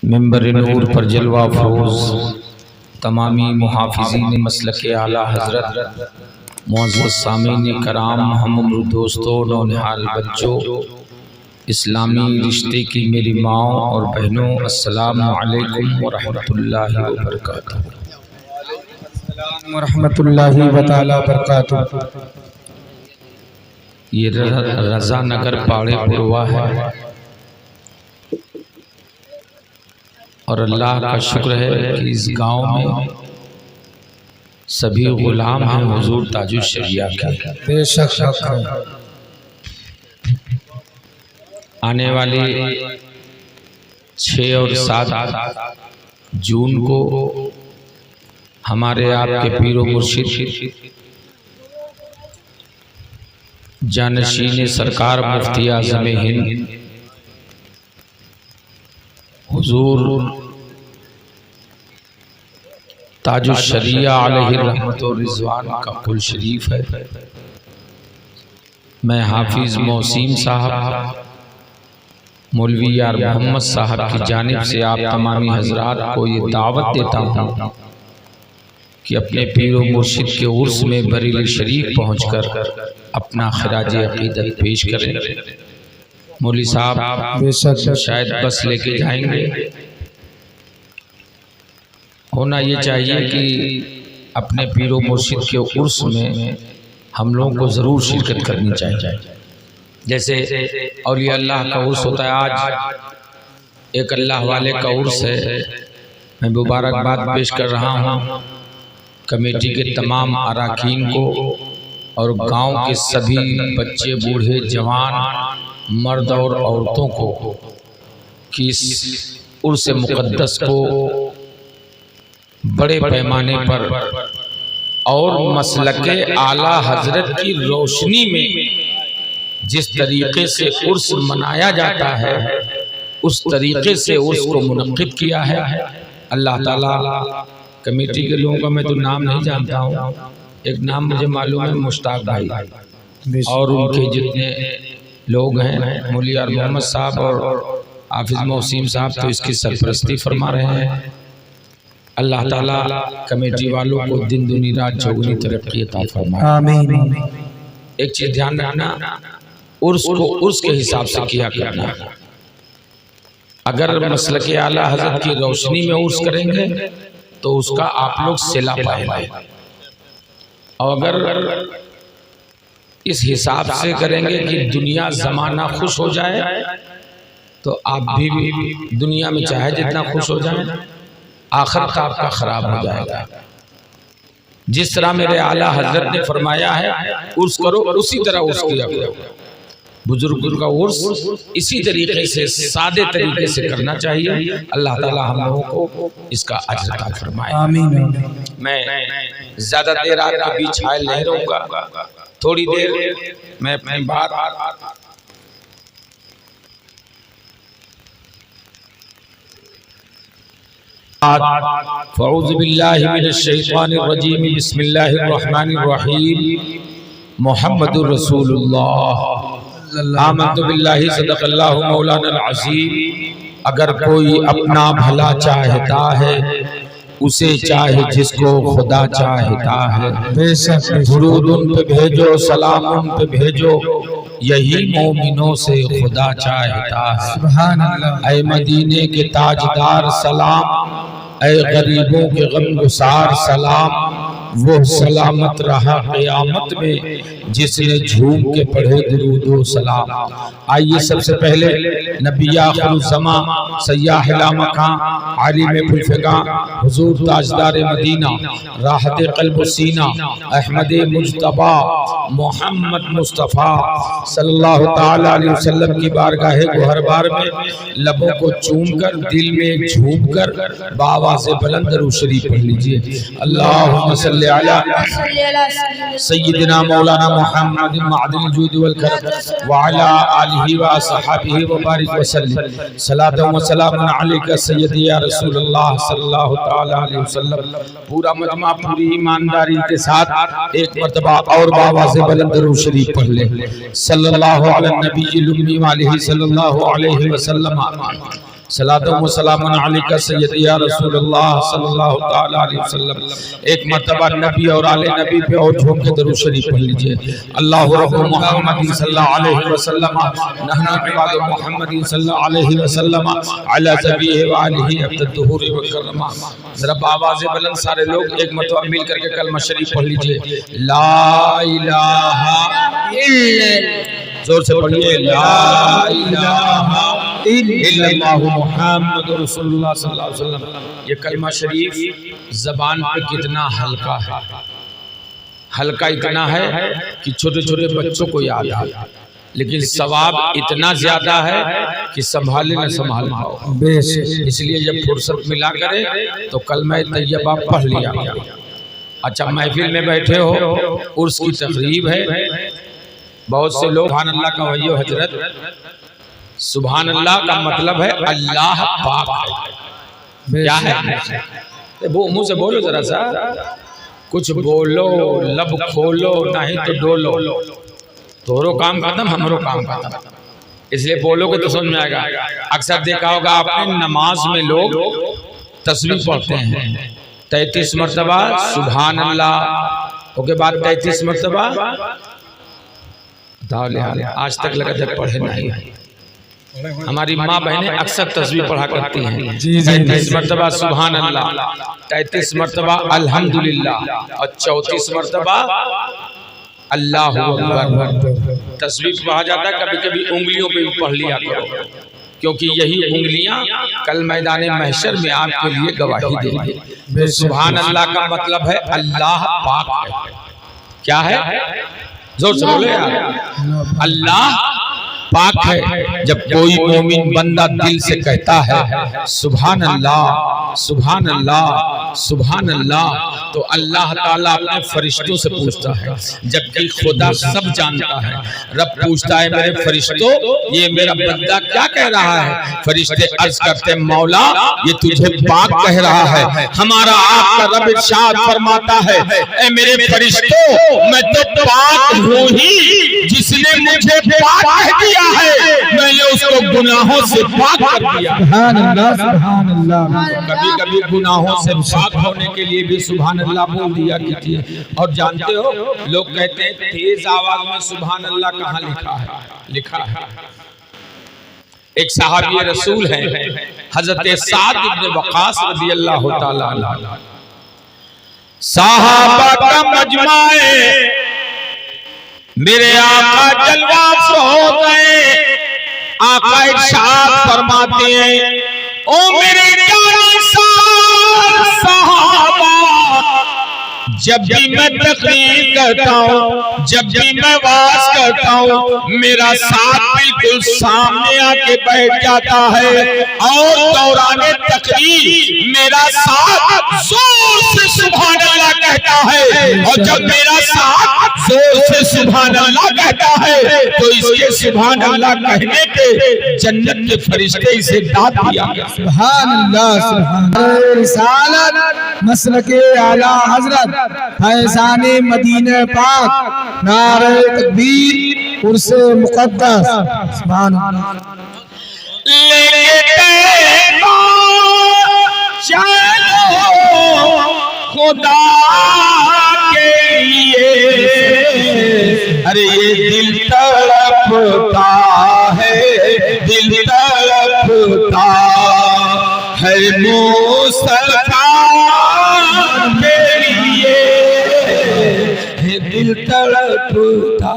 मिंबर नूर पर जलवा फरोज तमामी मुहाफिज़ीन मसलक आला हज़रत मुअज़्ज़ज़ सामीन कराम हम उम्र दोस्तों नौनिहाल बच्चों इस्लामी रिश्ते की मेरी माओ और बहनों अस्सलामु अलैकुम व रहमतुल्लाहि व बरकातुहू। रहमतुल्लाहि व तआला बरकातुहू। ये रज़ा नगर पाड़े पुरवा है और अल्लाह का शुक्र है कि इस गांव में सभी गुलाम हैं हुजूर ताजुश शरिया के। बेशक आने वाली 6 और 7 जून को हमारे आपके पीरो मुर्शिद जानशीन सरकार मुफ्ती आज़म हिंद हुजूर ताजुश शरिया अलैहि रहमत और रिज़वान का कुल शरीफ है। मैं हाफिज़ मोहसिन साहब मौलवी यार मोहम्मद साहब की जानिब से आप तमामी हजरात को ये दावत देता हूँ कि अपने पीरो मुर्शिद के उर्स में बरेली शरीफ पहुँचकर अपना खराज अक़ीदत पेश करें। मौली साहब शायद बस लेके जाएंगे। होना ये चाहिए कि अपने पीरो मुर्शिद के उर्स में हम लोगों को ज़रूर शिरकत करनी चाहिए। जैसे औलिया अल्लाह का उर्स होता है, आज एक अल्लाह वाले का उर्स है। मैं मुबारकबाद पेश कर रहा हूँ कमेटी के तमाम अराकीन को और गांव के सभी बच्चे बूढ़े जवान मर्द और औरतों को कि इस उर्स मुक़द्दस को बड़े पैमाने पर और मसलके आला हजरत की रोशनी में जिस तरीके से उर्स मनाया जाता है उस तरीके से उर्स को मुनक्किद किया है। अल्लाह ताला कमेटी के लोगों का मैं तो नाम नहीं जानता हूँ, एक नाम मुझे मालूम है मुश्ताक भाई, और उनके जितने लोग हैं मौलवी यार मोहम्मद साहब और हाफिज़ मोहसिन साहब तो इसकी सरपरस्ती फरमा रहे हैं। अल्लाह ताला कमेटी वालों को दिन दुनी रात चौगुनी तरक्की अता फरमाए, आमीन। एक चीज़ ध्यान रखना, उर्स को उर्स के हिसाब से किया करना। अगर मसलके आला हज़रत की रोशनी में उर्स करेंगे तो उसका आप लोग सिला पाएंगे, और अगर इस हिसाब से करेंगे कि दुनिया ज़माना खुश हो जाए तो आप भी दुनिया में चाहे जितना खुश हो जाए आखिरत आपका ख़राब हो जाएगा। जिस तरह मेरे आला हजरत ने फरमाया है उर्स करो, उसी तरह उर्स किया करो। बुजुर्गों का उर्स इसी तरीके से सादे तरीके से करना चाहिए। अल्लाह ताला हम लोगों को इसका अजर अता फरमाए, आमीन। मैं ज़्यादा देर आपके बीच हायल नहीं रहूँगा, थोड़ी देर मैं अपनी बात फ़ऊज़ु बिल्लाहि मिनश शैतानिर रजीम बिस्मिल्लाहिर रहमानिर रहीम मुहम्मदुर रसूलुल्लाह आमन्तु बिल्लाहि सदक़ल्लाहु मौलाना अज़ीम। अगर कोई अपना भला चाहता है उसे चाहे जिसको खुदा चाहता है, दुरूद उन पे भेजो सलाम उन पे भेजो, यही मोमिनों से खुदा चाहता है। सुभान अल्लाह। ऐ मदीने के ताजदार सलाम, ऐ गरीबों के गमगुसार सलाम, वो सलामत रहा क़यामत में जिसने झूम के पढ़े दुरूद व सलाम। आइए सबसे पहले नबी आखिरुज़्ज़मा सय्याह लामकां आलिम फुलफ़िका हुजूर ताजदार मदीना राहत क़ल्ब सीना अहमद मुज्तबा मोहम्मद मुस्तफ़ा सल्लल्लाहु ताला अलैहि वसल्लम की बारगाह गुहरबार में लबों को चूमकर दिल में झूमकर बावाज़े बुलंद दरूद शरीफ पढ़ लीजिए। अल्लाहुम्मा सल्ली अला सय्यिदिना मौलाना मुहम्मद मअदिल जूद वल करम व अला आलिहि व असहाबिहि व बारिक व सल्लिम सलातन व सलामुन अलैका सय्यदी या रसूल अल्लाह सल्लल्लाहु ताला अलैहि वसल्लम। पूरा मजमा पूरी ईमानदारी के साथ एक मर्तबा और बावाज़े बुलंद दरूद शरीफ पढ़ ले। सल्लल्लाहु अलैहि नबी सल्लल्लाहु अलैहि वसल्लम सलातो व सलामुन अलैका सय्यदी या रसूलुल्लाह सल्लल्लाहु तआला अलैहि वसल्लम। एक मर्तबा नबी और आले नबी पे और झूम के दरूद शरीफ पढ़ लीजिए। अल्लाहु रब्बु मुहम्मद सल्लल्लाहु अलैहि वसल्लम नहनु इबादु मुहम्मद सल्लल्लाहु अलैहि वसल्लम अला ज़बीहि व आलिहि अब्दुहुर व करमा। जरा आवाज़ बुलंद सारे लोग एक मर्तबा मिल करके कलमा शरीफ पढ़ लीजिए। ला इलाहा इल्लल्लाह, जोर से पढ़िए। ला इलाहा इल्लल्लाहु मुहम्मदुर रसूलुल्लाह सल्लल्लाहु अलैहि वसल्लम। ये कलमा शरीफ ज़बान पे कितना हल्का है, हल्का इतना है कि छोटे छोटे बच्चों को याद है, लेकिन सवाब इतना ज्यादा है कि संभाले न संभाल पाओ। इसलिए जब फुर्सत मिला करे तो कलमा तैयबा पढ़ लिया। अच्छा, महफिल में बैठे हो, उर्स की तकरीब है, बहुत से लोग सुभान अल्लाह का वही हजरत। सुभान अल्लाह का मतलब है अल्लाह पाक है। क्या है वो? मुंह से बोलो जरा सा, कुछ बोलो, लब खोलो, नहीं तो डोलो। तोरो काम खत्म, हमरो काम खत्म। इसलिए बोलोगे तो समझ में आएगा। अक्सर देखा होगा आपने, नमाज में लोग तस्बीह पढ़ते हैं 33 मरतबा सुभान अल्लाह, उसके बाद 33 मरतबा। आज तक लगा जब पढ़े नहीं। हमारी माँ बहनें अक्सर तस्बीह पढ़ा करती हैं। 33 मरतबा सुभान अल्लाह, 33 मरतबा अल्हम्दुलिल्लाह और 34 मरतबा अल्लाहु अकबर। तस्बीह पढ़ा जाता है, कभी कभी उंगलियों पे भी पढ़ लिया करो, क्योंकि यही उंगलियां कल मैदान महशर में आपके लिए गवाही देंगी। सुभान अल्लाह का मतलब है अल्लाह पाक है। क्या है? जोर से बोले यार। अल्लाह पाक है। जब कोई मोमिन बंदा दिल से कहता है सुभान अल्लाह सुभान अल्लाह सुभान अल्लाह, तो अल्लाह ताला अपने फरिश्तों से पूछता है, जबकि खुदा सब जानता है। रब पूछता है मेरे फरिश्तों, ये मेरा बंदा क्या कह रहा है? फरिश्ते अर्ज करते मौला, ये तुझे पाक कह रहा है। हमारा आपका रब इरशाद फरमाता है, ए मेरे फरिश्तों, मैं तो पाक हूँ ही, जिसने मुझे पाक कह दिया है, मैंने उसको गुनाहों से पाक कर दिया। सुभान अल्लाह सुभान अल्लाह। कभी कभी गुनाहों से पाक होने के लिए भी सुभान अल्लाह बोल दिया कीजिए। और जानते हो, लोग कहते हैं तेज आवाज में सुभान अल्लाह कहाँ लिखा है? लिखा है। एक सहाबी रसूल है हजरत साद इब्न वक़ास रज़ियल्लाहु ताला अन्हु। सहाबा का मजमा है, मेरे आका जलवा हो गए। आका इरशाद फरमाते हैं, ओ मेरे सहाबा, जब भी मैं तकरीर करता हूँ, जब भी मैं वाज करता हूँ, मेरा साथ बिल्कुल सामने आके बैठ जाता है और दौराने तकरीर मेरा साथ जोर से सुभान अल्लाह कहता है। और जब मेरा साथ जोर से सुभान अल्लाह कहता है, तो इसके सुभान अल्लाह कहने पे जन्नत के फरिश्ते इसे दाद दिया गया। सुभान अल्लाह सुभान अल्लाह। रिसालत मसलके आला हजरत फैज़ाने मदीना पाक, नारे तकबीर, उर्से मुक़द्दस। सुभान अल्लाह। चलो खुदा के लिए, अरे ये दिल तड़पता है, दिल तड़पता है मुस्तफा के लिए, दिल तड़पता।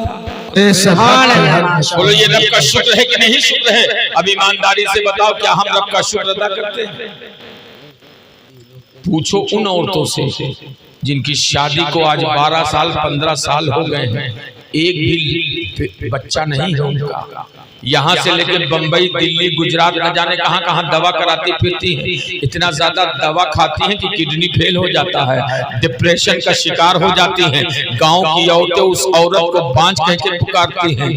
बोलो, ये रब का शुक्र है कि नहीं शुक्र है? अब ईमानदारी से बताओ, क्या हम रब का शुक्र अदा करते हैं? पूछो उन औरतों से जिनकी शादी को आज 12 साल 15 साल हो गए हैं, एक भी बच्चा नहीं है उनका। यहाँ से लेकर बंबई, दिल्ली, गुजरात, न जाने कहाँ कहाँ दवा कराती फिरती हैं। इतना ज्यादा दवा खाती हैं कि किडनी फेल हो जाता है, डिप्रेशन का शिकार हो जाती हैं। गांव की औरतें उस औरत को बांझ कह के पुकारती हैं।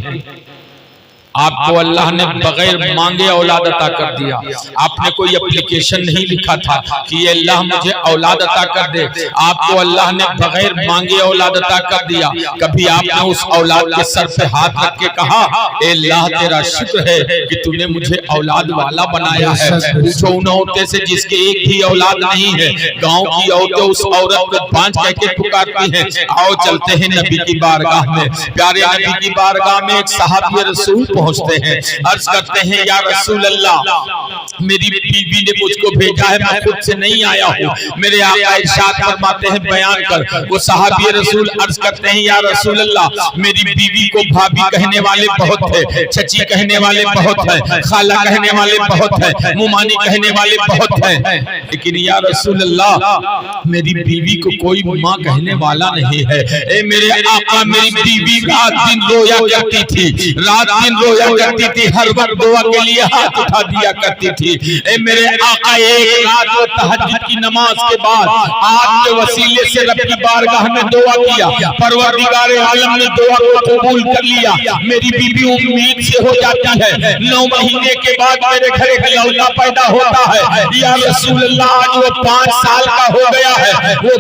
आपको अल्लाह ने बगैर मांगे औलाद अता कर दिया। आपने कोई एप्लीकेशन नहीं लिखा था कि ये अल्लाह मुझे औलाद अता कर दे, आपको अल्लाह ने बगैर मांगे औलाद अता कर दिया। कभी आपने उस औलाद के सर पे हाथ रख के कहा ए अल्लाह तेरा शुक्र है कि तूने मुझे औलाद वाला बनाया है। पूछो उन औरतें से जिसके एक भी औलाद नहीं है, गांव की औरतें उस औरत को पांच कह के पुकारती हैं। आओ चलते हैं नबी की बारगाह में। प्यारे नबी की बारगाह में एक सहाबी रसूल पहुंचते हैं, अर्ज करते हैं या रसूल अल्लाह मेरी बीवी ने मुझको भेजा है, मैं खुद से नहीं आया हूँ। मेरे आका इरशाद फरमाते हैं बयान कर। वो सहाबी रसूल अर्ज करते हैं या रसूल अल्लाह मेरी बीवी को भाभी कहने वाले बहुत है, चची कहने वाले बहुत है, खाला कहने वाले बहुत है, मुमानी कहने वाले बहुत है, लेकिन या रसूल अल्लाह मेरी बीवी को कोई माँ कहने वाला नहीं है। ए मेरे आका मेरी बीवी रात दिन रोया करती थी, रात दिन रोया करती थी, हर वक्त दुआ के लिए हाथ उठा दिया करती थी। ए मेरे आका एक रात वो तहज्जुद की नमाज के बाद आपके वसीले से रब की बारगाह में दुआ किया, परवरदिगार आलम ने दुआ को कबूल कर लिया। मेरी बीवी उम्मीद से हो जाती है, 9 महीने के बाद मेरे घर एक लौला पैदा होता है। या रसूल अल्लाह आज वो 5 साल का हो गया है, वो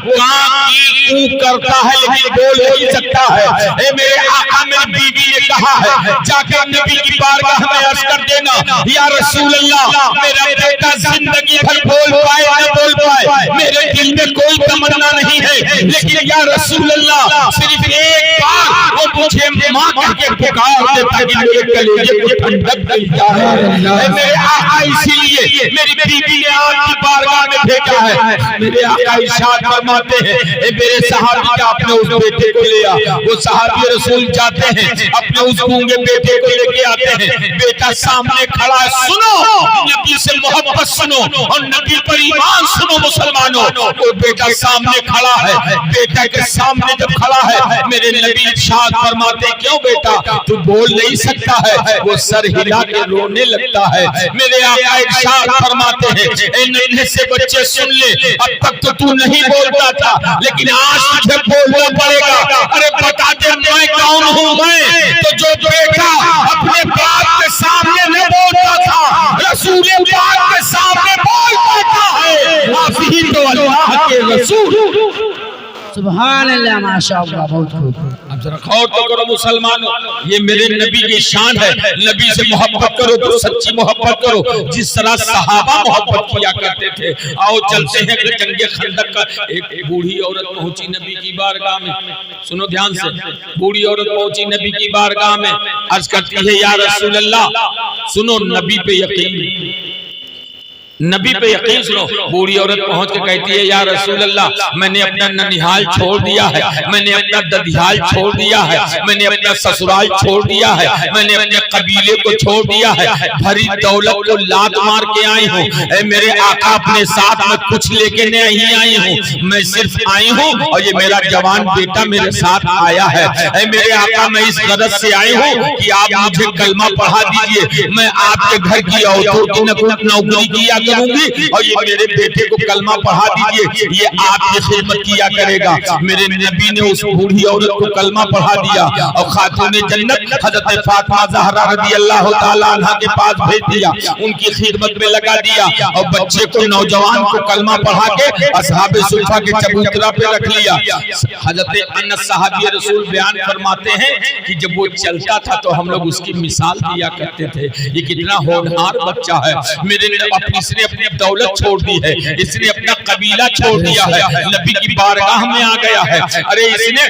करता है लेकिन बोल नहीं सकता है। ए मेरे आका मेरी बीवी ने कहा है जाकर नबी की बारगाह में अर्ज कर देना या रसूल अल्लाह मेरा बेटा जिंदगी भर बोल पाए न बोल पाए, मेरे दिल में कोई तमन्ना नहीं है, लेकिन या रसूल अल्लाह सिर्फ एक बार वो मुझे मां कह के पुकार दे ताकि मेरे कलेजे को ठंडक मिल जाए। मेरे आका इसीलिए मेरी बीवी ने आपकी बारगाह में भेजा है। मेरे आका इरशाद फरमाते हैं ए मेरे सहाबी का अपने उस बेटे को ले आ। वो सहाबी रसूल जाते हैं अपने उस गूंगे बेटे को लेके आते हैं। बेटा सामने खड़ा है, सुनो नबी से मोहब्बत सुनो और नबी पर ईमान सुनो मुसलमानों। वो बेटा सामने खड़ा है, बेटा के सामने जब खड़ा है मेरे नबी इरशाद फरमाते क्यों बेटा तू बोल नहीं सकता है? वो सर हिला के रोने लगता है। मेरे आका इरशाद फरमाते हैं ए नन्हे से बच्चे सुन ले, अब तक तो तू नहीं बोलता था लेकिन आज तुझे बोलना पड़ेगा। अरे बता दे मैं कौन हूँ? मैं तो जो बेटा अपने बाप के सामने न बोलता था रसूल पाक के सामने बोल पाता है। आप ही तो अल्लाह के रसूल। सुभान अल्लाह माशाअल्लाह। बहुत खूब। अब जरा गौर तो करो मुसलमानों, ये मेरे नबी की शान है। नबी से मोहब्बत करो तो सच्ची मोहब्बत करो जिस तरह सहाबा मोहब्बत किया करते थे। आओ चलते हैं जंगे खंदक का। एक बूढ़ी औरत पहुंची नबी की बारगाह में, सुनो ध्यान से। बूढ़ी औरत पहुंची नबी की बारगाह में, अर्ज करती है या रसूल अल्लाह सुनो नबी पे यकीन, नबी पे यकीन सुनो। बूढ़ी औरत पहुंच के कहती है या रसूल अल्लाह मैंने अपना ननिहाल छोड़ दिया है, मैंने अपना ददियाल छोड़ दिया है, मैंने अपना ससुराल छोड़ दिया है, मैंने अपने कबीले को छोड़ दिया है, भरी दौलत को लात मार के आई हूँ। मेरे आका अपने साथ में कुछ लेके नहीं आई हूँ, मैं सिर्फ आई हूँ और ये मेरा जवान बेटा मेरे साथ आया है। मेरे आका मैं इस गरज से आई हूँ कि आप मुझे कलमा पढ़ा दीजिए, मैं आपके घर की औरतों की नौकरी किया करूंगी और ये मेरे बेटे को कलमा पढ़ा दीजिए, ये आपकी खिदमत किया करेगा। मेरे नबी ने उस बूढ़ी औरत को कलमा पढ़ा दिया और खातूने जन्नत हजरत फातिमा ज़हरा रज़ी अल्लाह ताला अन्हा के पास भेज दिया, उनकी खिदमत में लगा दिया और बच्चे को नौजवान को कलमा पढ़ा के असहाबे सुफ़ा के चबूतरा पे रख लिया। हजरत अनस सहाबी रसूल बयान फरमाते हैं कि जब वो चलता था तो हम लोग उसकी मिसाल दिया करते थे, ये कितना होनहार बच्चा है। मेरे इसने अपनी दौलत छोड़ दी है, इसने अपना कबीला छोड़ दिया है, नबी की बारगाह में आ गया है। अरे इसने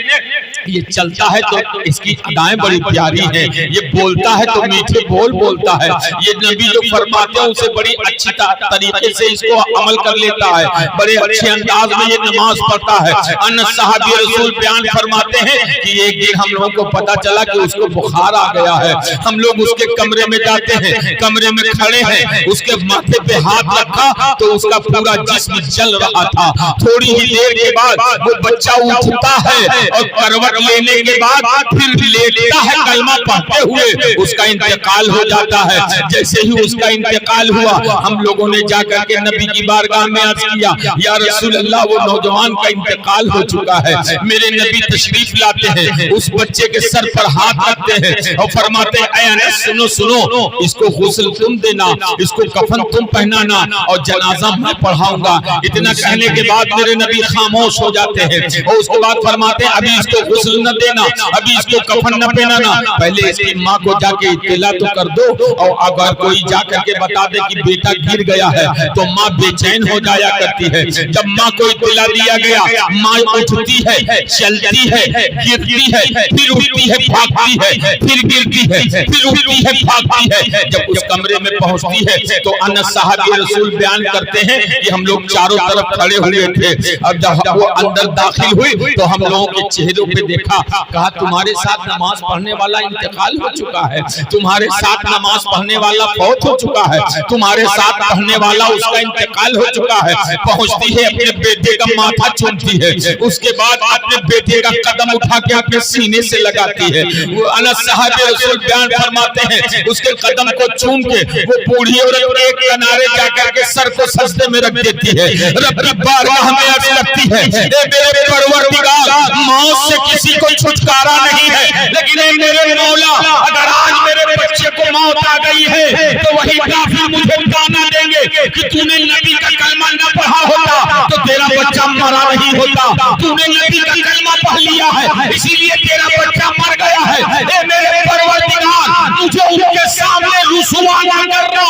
ये चलता है तो इसकी अदाएं बड़ी प्यारी हैं, ये बोलता है तो मीठे बोल बोलता है, ये नबी जो फरमाते हैं उसे बड़ी अच्छी तरीके से इसको अमल कर लेता है, बड़े अच्छे अंदाज में ये नमाज पढ़ता है। अनस सहाबी रसूल बयान फरमाते हैं कि एक दिन हम लोगों को पता चला कि उसको बुखार आ गया है। हम लोग उसके कमरे में जाते हैं, कमरे में खड़े हैं, उसके माथे पे हाथ रखा तो उसका पूरा जिस्म जल रहा था। थोड़ी ही देर के बाद वो बच्चा उठता है और करवट लेने के बाद फिर लेटता है कलमा पढ़ते हुए, उसका इंतकाल हो जाता है। जैसे ही उसका इंतकाल हुआ, हम लोगों ने जाकर के नबी की बारगाह में अर्ज किया, या रसूल अल्लाह, वो नौजवान का इंतकाल हो चुका है। मेरे नबी तशरीफ लाते हैं, उस बच्चे के सर पर हाथ रखते हैं और फरमाते हैं, ऐ अनस सुनो सुनो, इसको गुस्ल तुम देना, इसको कफन तुम पहनाना और जनाजा मैं पढ़ाऊंगा। इतना कहने के बाद मेरे नबी खामोश हो जाते हैं और उसके बाद फरमाते हैं, अभी इसको गुस्ल न देना, अभी इसको कफन न पहनाना, पहले इसकी माँ को जाके इत्तला तो कर दो, और अगर कोई जाकर के बता दे कि बेटा गिर गया है तो माँ बेचैन हो जाया करती है। जब माँ को इत्तला दिया गया, माँ उठती है, चलती है, गिरती है, फिर उठती है, भागती है, फिर गिरती है, फिर उठती है, भागती है। जब उस कमरे में पहुंचती है तो अनस साहब रसूल बयान करते हैं कि हम लोग चारों तरफ खड़े हुए थे। अब जब वो अंदर दाखिल हुई तो हम लोगों के चेहरों पे देखा, कहा तुम्हारे साथ नमाज पढ़ने वाला इंतकाल हो चुका है, तुम्हारे साथ नमाज पढ़ने वाला फौत हो चुका है, तुम्हारे साथ पढ़ने वाला उसका इंतकाल हो चुका है। पहुंचती है, अपने बेटे का माथा चूमती है, उसके बाद अपने बेटे का कदम उठा के अपने सीने से लगाती है। वो अनस साहब रसूल बयान फरमाते हैं, उसके कदम को चूम के वो बूढ़ी औरत एक किनारे जाकर के सर को सजदे में रख देती है। रब की बारगाह में अर्ज लगती है, ए मेरे परवरदिगार, मौत से किसी को छुटकारा नहीं है, लेकिन ए मेरे मौला, अगर आज मेरे बच्चे को मौत आ गई है तो वही काफिर मुझे ताना देंगे कि तूने नबी का कलमा न पढ़ा होता तो तेरा बच्चा मरा नहीं होता, तूने नबी का कलमा पढ़ लिया है इसीलिए तेरा बच्चा मर गया है। ए मेरे परवरदिगार, मुझे उनके सामने रुसवा न करना।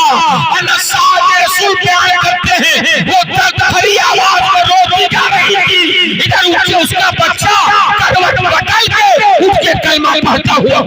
अनस साहब रसूल बयान करते हैं, वो खरी आवाज में रोटी खा रही थी, इधर उठ उसका बच्चा करवट बदल के उठ के कलमा पढ़ता हुआ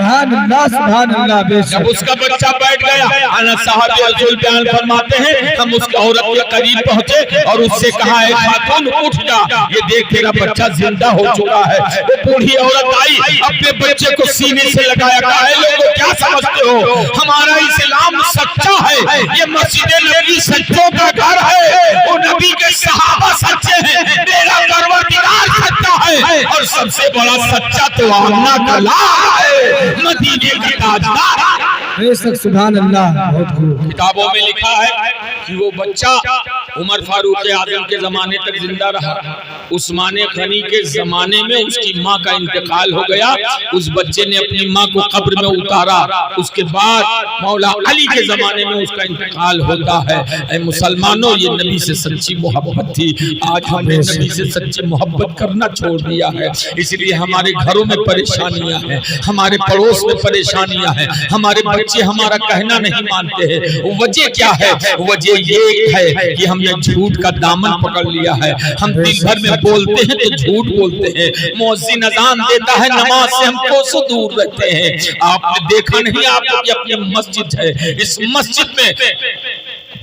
सुभान अल्लाह। जब उसका बच्चा बैठ गया, अनस साहब रसूल बयान फरमाते हैं, हम उस औरत के करीब पहुंचे और उससे कहा, है खातून उठ जा, ये देख तेरा बच्चा जिंदा हो चुका है। वो बूढ़ी औरत आई, अपने बच्चे को सीने से लगाया, कहा, लोगों क्या समझते हो, हमारा इस्लाम सच्चा है, ये मस्जिद नबी सच्चों का घर है, वो नबी के सहाबा सच्चे हैं, मेरा परवरदिगार सच्चा है, और सबसे बड़ा सच्चा तो आमना का लाल है, मदीने का ताजदार। सुभान अल्लाह। बहुत खूब। किताबों में लिखा है कि वो बच्चा उमर फारूक आजम के जमाने तक जिंदा रहा, उस्मान गनी के जमाने में उसकी माँ का इंतकाल हो गया, उस बच्चे ने अपनी माँ को कब्र में उतारा, उसके बाद मौला अली के जमाने में उसका इंतकाल होता है। ऐ मुसलमानों, ये नबी से सच्ची मोहब्बत थी, आज हमने नबी से सच्ची मोहब्बत करना छोड़ दिया है, इसलिए हमारे घरों में परेशानियां हैं, हमारे पड़ोस में परेशानियां हैं, हमारे बच्चे हमारा कहना नहीं मानते हैं। वजह क्या है? वजह ये है कि हमने झूठ का दामन पकड़ लिया है, हम दिन भर में बोलते हैं तो झूठ बोलते हैं, मुअज्जिन अज़ान देता है, नमाज से हम कोसों दूर रहते हैं। आपने देखा नहीं, आपकी अपनी मस्जिद है, इस मस्जिद में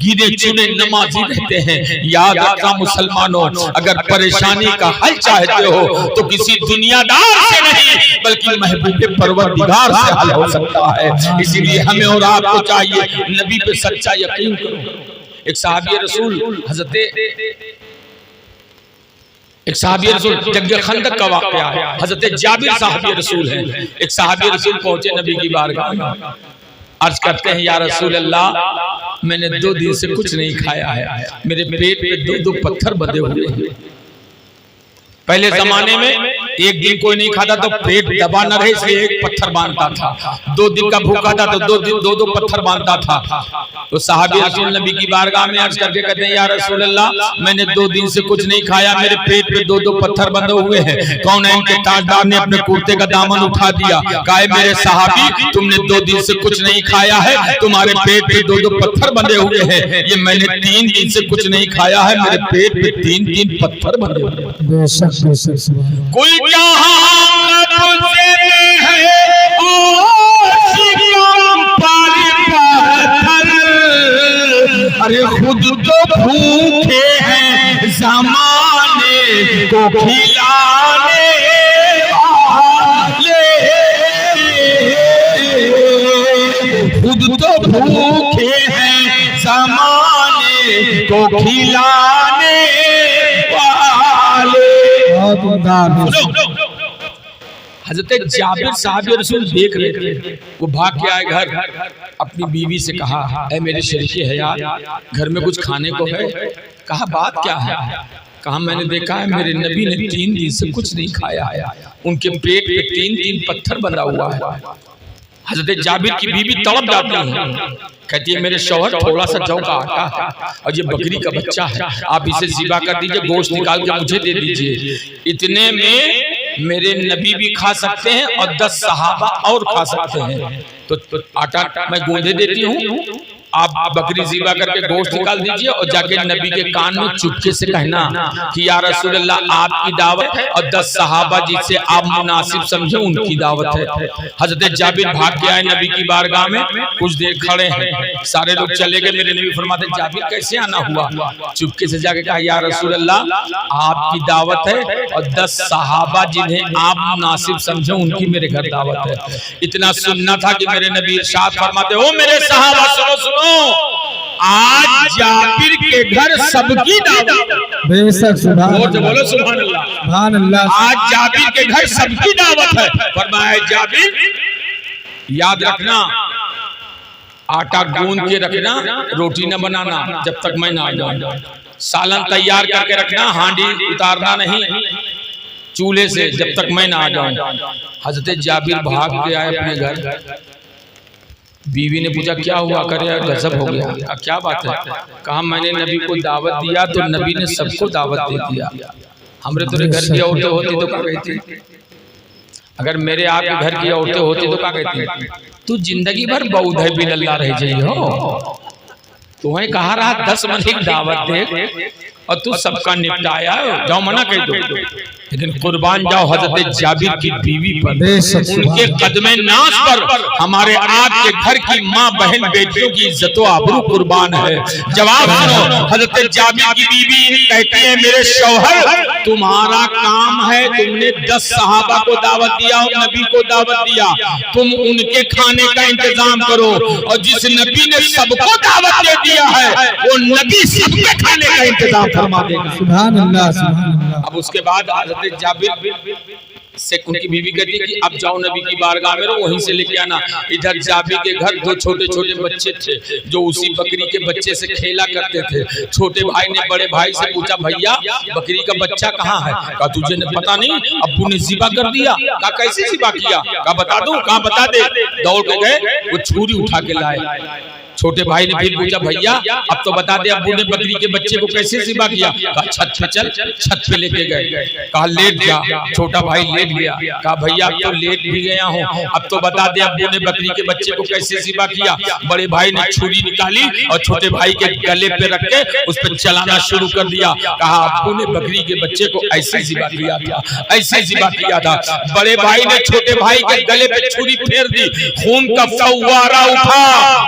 गिने चुने नमाजी रहते हैं। याद रखना मुसलमानों, अगर परेशानी का हल चाहते हो तो किसी दुनियादार से नहीं बल्कि महबूब परवरदिगार से हल हो सकता है। इसीलिए हमें और आपको चाहिए नबी पे सच्चा यकीन करो। एक सहाबी रसूल जंग खंदक का वाक़या है, हज़रत जाबिर सहाबी रसूल है। एक सहाबी रसूल पहुंचे नबी की बारगाह में, अर्ज करते हैं, या रसूल अल्लाह, मैंने 2 दिन से कुछ नहीं खाया है, मेरे पेट पे 2 पत्थर बंधे हुए हैं। पहले जमाने में एक दिन कोई नहीं खाता तो पेट दबा न रहे इसलिए एक पत्थर बांधता था, 2 दिन का भूखा था तो 2 दिन 2 पत्थर बांधता था। तो साहबी रसूल नबी की बारगाह में अर्ज करके कहते हैं, या रसूल अल्लाह, मैंने 2 दिन से कुछ नहीं खाया, मेरे पेट पे 2 पत्थर बंधे हुए हैं। कौनैन के ताजदार ने अपने कुर्ते का दामन उठा दिया, कहा, मेरे साहबी, तुमने 2 दिन से कुछ नहीं खाया है, तुम्हारे पेट पे 2 पत्थर बंधे हुए हैं। ये मैंने 3 दिन से कुछ नहीं खाया है, मेरे पेट पे 3 पत्थर बंधे हुए हैं। कोई अरे खुद तो भूखे हैं ज़माने को खिलाने वाले, खुद तो भूखे हैं ज़माने को खिलाने वाले। हजरत जाबिर साहब रसूल देख रहे थे, वो भाग के आए घर, अपनी बीवी से कहा, ऐ मेरे शरीके हयात, घर में कुछ खाने को है? कहा बात क्या है? कहा मैंने देखा है मेरे नबी ने 3 दिन से कुछ नहीं खाया है, उनके पेट पे 3 पत्थर बंधा हुआ है। हजरत जाबिर की बीवी तड़प जाती है, कहती है मेरे शौहर थोड़ा सा जौ का आटा है और ये बकरी का बच्चा है, आप इसे ज़िबा कर दीजिए, गोश्त निकाल के मुझे दे दीजिए। इतने में मेरे नबी भी खा सकते हैं और 10 सहाबा और खा सकते हैं, तो आटा मैं गूंधे देती हूँ, आप बकरी ज़िबा करके गोश्त निकाल दीजिए और जाके नबी के कान में चुपके से कहना कि या रसूल अल्लाह आपकी दावत है और 10 सहाबा जिसे आप मुनासिब समझे उनकी दावत है। हजरत जाबिर भाग के आए नबी की बारगाह में, कुछ देर खड़े हैं, सारे लोग चले गए, मेरे नबी फरमाते जाबिर कैसे आना हुआ? चुपके से जाके कहा या रसूल अल्लाह आपकी दावत है और 10 सहाबा जिन्हें आप मुनासिब समझे उनकी मेरे घर दावत है। इतना सुनना था कि मेरे नबी इरशाद फरमाते, ओ मेरे सहाबा सुनो, आज जाबिर के घर सबकी दावत, बेशक सुभान बोलो सुभान अल्लाह, सुभान अल्लाह। आज जाबिर के घर सबकी दावत है। फरमाया जाबिर याद रखना, आटा गूंद के रखना, रोटी न बनाना जब तक मैं ना आ जाऊं, सालन तैयार करके रखना, हांडी उतारना नहीं चूल्हे से जब तक मैं ना आ जाऊं। हजरत जाबिर भाग के आए अपने घर, बीवी ने पूछा क्या हुआ? करे गजब हो गया, क्या बात है? कहा मैंने नबी को दावत दिया तो नबी ने सबको दावत दे दिया, हमरे तेरे घर की औरतें होती तो क्या कहती? अगर मेरे आपके घर की औरतें होती तो क्या कहती? तू जिंदगी भर बौद्ध है बिन अल्लाह रह जाई हो, तुम्हें कहा रहा 10 मन की दावत दे और तू सबका निपटाया, जाओ मना कह दो। लेकिन कुर्बान जाओ हजरत जाबिर की बीवी पर, उनके कदमे नाज पर हमारे आपके घर की माँ बहन बेटियों की इज्जत व आबरू कुर्बान है। जवाब सुनो, हजरत जाबिर की बीवी कहती है मेरे शौहर तुम्हारा काम है, तुमने 10 सहाबा को दावत दिया और नबी को दावत दिया, तुम उनके खाने का इंतजाम करो, और जिस नबी ने सबको दावत दे दिया है वो नबी सबके खाने का इंतजाम फरमा देगा। सुभान अल्लाह, सुभान अल्लाह। अब उसके बाद हजरत जाबिर से उनकी बीवी कहती है कि अब जाओ नबी की बारगाह में, वहीं से लेके आना। इधर जाबिर के घर 2 छोटे-छोटे बच्चे थे जो उसी बकरी के बच्चे से खेला करते थे। छोटे भाई ने बड़े भाई से पूछा भैया बकरी का बच्चा कहाँ है? कहा तुझे पता नहीं, अब्बू ने ज़िबा कर दिया। कहा कैसे ज़िबा किया? कहा बता दूं? कहा बता दे। दौड़ के गए, वो छुरी उठा के लाए। छोटे भाई ने फिर पूछा भैया अब तो बता दे अब्बू ने बकरी के बच्चे को कैसे ज़िबा किया? कहा छत पे चल, छत पे लेके गए। कहा लेट जा, छोटा भाई लेट गया। कहा भैया अब तो लेट भी गया हूँ, अब तो बता दे अब्बू ने बकरी के बच्चे को कैसे ज़िबा किया? बड़े भाई ने छुरी निकाली और छोटे भाई के गले पे रख के उस पर चलाना शुरू कर दिया। कहा अब्बू ने बकरी के बच्चे को ऐसे ज़िबा किया था, ऐसे ज़िबा किया था। बड़े भाई ने छोटे भाई के गले पे छुरी फेर दी, खून का फव्वारा उठा।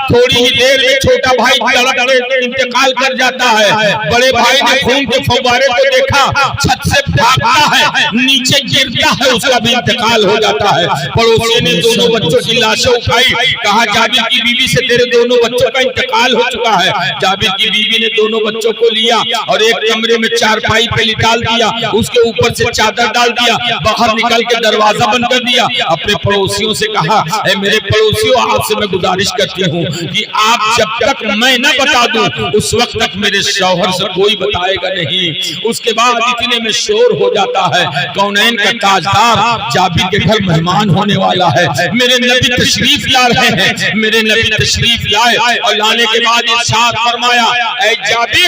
थोड़ी देर में छोटा भाई तड़प के इंतकाल कर जाता है। बड़े भाई ने खून के फव्वारे को देखा, छत से भागता है, नीचे गिरता है, उसका भी इंतकाल हो जाता है। पड़ोसी ने दोनों बच्चों की लाशें उठाई, कहा जाबिर की बीवी से तेरे दोनों बच्चों का इंतकाल हो चुका है। जाबिर की बीवी ने दोनों बच्चों को लिया और एक कमरे में चारपाई पे लिटाल दिया, उसके ऊपर से चादर डाल दिया, बाहर निकल के दरवाजा बंद कर दिया। अपने पड़ोसियों से कहा मेरे पड़ोसियों आपसे मैं गुजारिश करती हूँ कि आप जब तक मैं न बता दूं उस वक्त तक मेरे शौहर से कोई बताएगा नहीं। उसके बाद इतने में शोर हो जाता है, कौनैन का ताजदार जाबिर के घर मेहमान होने वाला है, मेरे नबी तशरीफ ला रहे हैं। मेरे नबी तशरीफ लाए और लाने के बाद इरशाद फरमाया ऐ जाबिर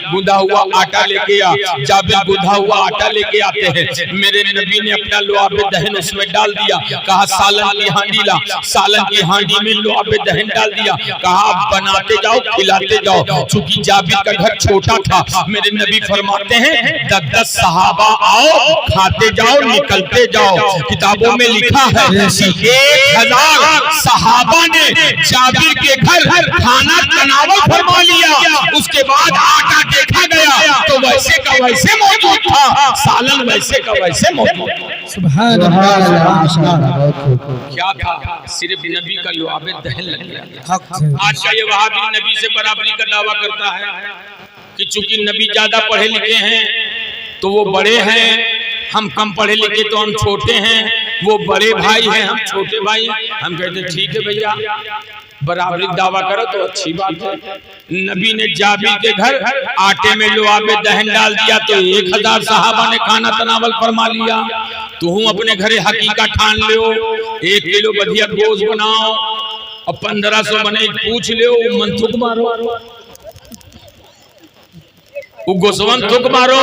गुंदा हुआ आटा लेके आ। जाबिर गुंदा हुआ आटा लेके आते हैं, मेरे नबी ने अपना लुआब दहन उसमें डाल दिया, कहा सालन की हांडी ला। सालन की हांडी में लुआब दहन डाल दिया, कहा बनाते जाओ खिलाते जाओ। चूंकि जाबिर का घर छोटा था, मेरे नबी फरमाते हैं 10 सहाबा आओ खाते जाओ निकलते जाओ। किताबों में लिखा है 1000 सहाबा ने जाबिर के घर खाना तनावल फरमा लिया। उसके बाद आटा देखा गया तो वैसे का वैसे मौजूद था, सालन वैसे का वैसे मौजूद था। सुभान अल्लाह। क्या था? सिर्फ नबी का लुआब दहन लग गया। आज का ये वहाबी नबी से बराबरी का दावा करता है कि चूंकि नबी ज्यादा पढ़े लिखे हैं तो वो बड़े हैं, हम कम पढ़े लिखे तो हम छोटे हैं, वो बड़े भाई हैं, हम छोटे भाई हैं। हम कहते ठीक है भैया, बराबरी दावा करो तो अच्छी बात है। नबी ने जाबिर के घर आटे में लुआबे दहन डाल दिया तो 1000 सहाबा ने खाना तनावल फरमा लिया। तुम अपने घरे हकीका ठान लो, 1 किलो बढ़िया गोश्त बनाओ और 1500 बने पूछ लो, मंथुक मारो, वो गोसवन थुक मारो।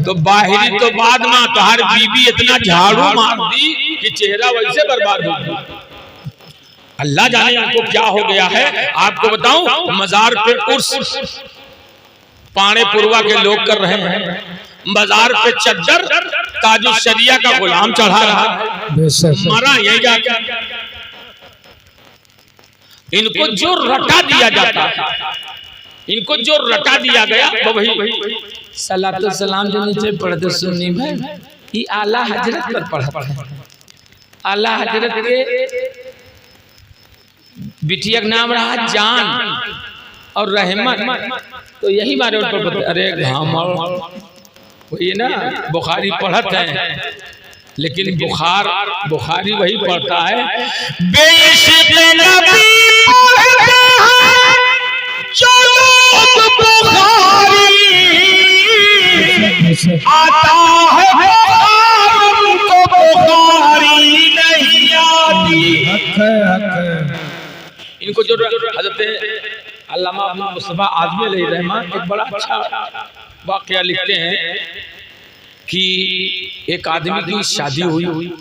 तो बाहरी तो बाद में तुम्हारी बीबी इतना झाड़ू मार दी कि चेहरा वैसे बर्बाद हो गया। अल्लाह जाने उनको क्या हो गया है। आपको बताऊं, मजार पे उर्स पाने पुरवा के लोग कर रहे हैं, बाजार पे चद्दर ताजु शरिया का गुलाम चढ़ा रहा है, मरा यही जाके। इनको जो रटा दिया जाता है, इनको जो रटा दिया गया वो वही सलातो सलाम जो नीचे पढ़ते सुन्नी में, ये आला हजरत पर पढ़ा। आला हजरत के बिटिया का नाम रहा जान और रहमत, तो यही मारे उन पर। अरे ये ना बुखारी पढ़त है, लेकिन बुखारी वही पढ़ता है बेइश्क नबी आता है उनको बुखारी नहीं आती। इनको जो हज़रत अल्लामा मुस्तफा आज़मी अलैहिर्रहमान एक बड़ा अच्छा वाक़या लिखते हैं कि एक आदमी की शादी हुई,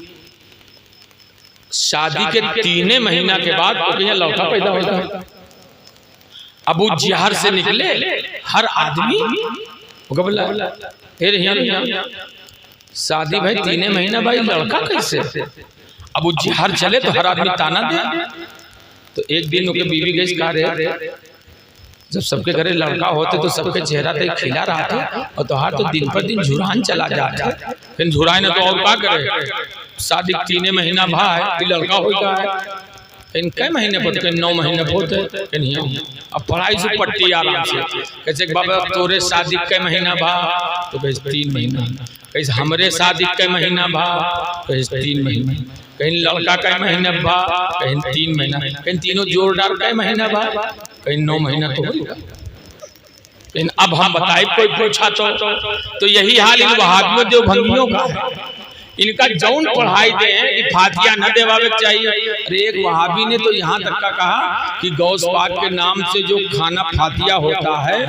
शादी के 3 महीना के बाद उसके लड़का पैदा हो गया। अबू जहर से निकले हर आदमी शादी भाई 3 महीना भाई लड़का कैसे। अबू जहर चले तो हर आदमी ताना दे। तो एक दिन उनके बीवी गई कहा रहे, जब सबके घरे लड़का होते तो सबके चेहरा तक खिला रहा था और तोहार तो दिन पर दिन झुरान चला जाता है। फिर झुराए ना तो और क्या करे, शादी 3 महीना भाई लड़का हो गया है। कै महीने पोते 9 महीने पोते अब पढ़ाई से पट्टी आराम से कैसे बाबा तोरे शादी कै महीना भा, तो कैसे 3 महीना, कैसे हमरे शादी कै महीना भा, कैसे 3 महीना, कहीं लड़का कै महीना भा, कहीं 3 महीना, कहीं तीनों जोरदार कै महीना भा, कहीं 9 महीना तो होगा। लेकिन अब हम बताए कोई पूछा तो यही हाल इन वहाबियों देवभंगियों का है। इनका जौन पढ़ाई दे कि फातिया न देवावे चाहिए। अरे एक वहाबी ने तो यहाँ तक का कहा कि गौस पाक के नाम से जो खाना फातिया होता है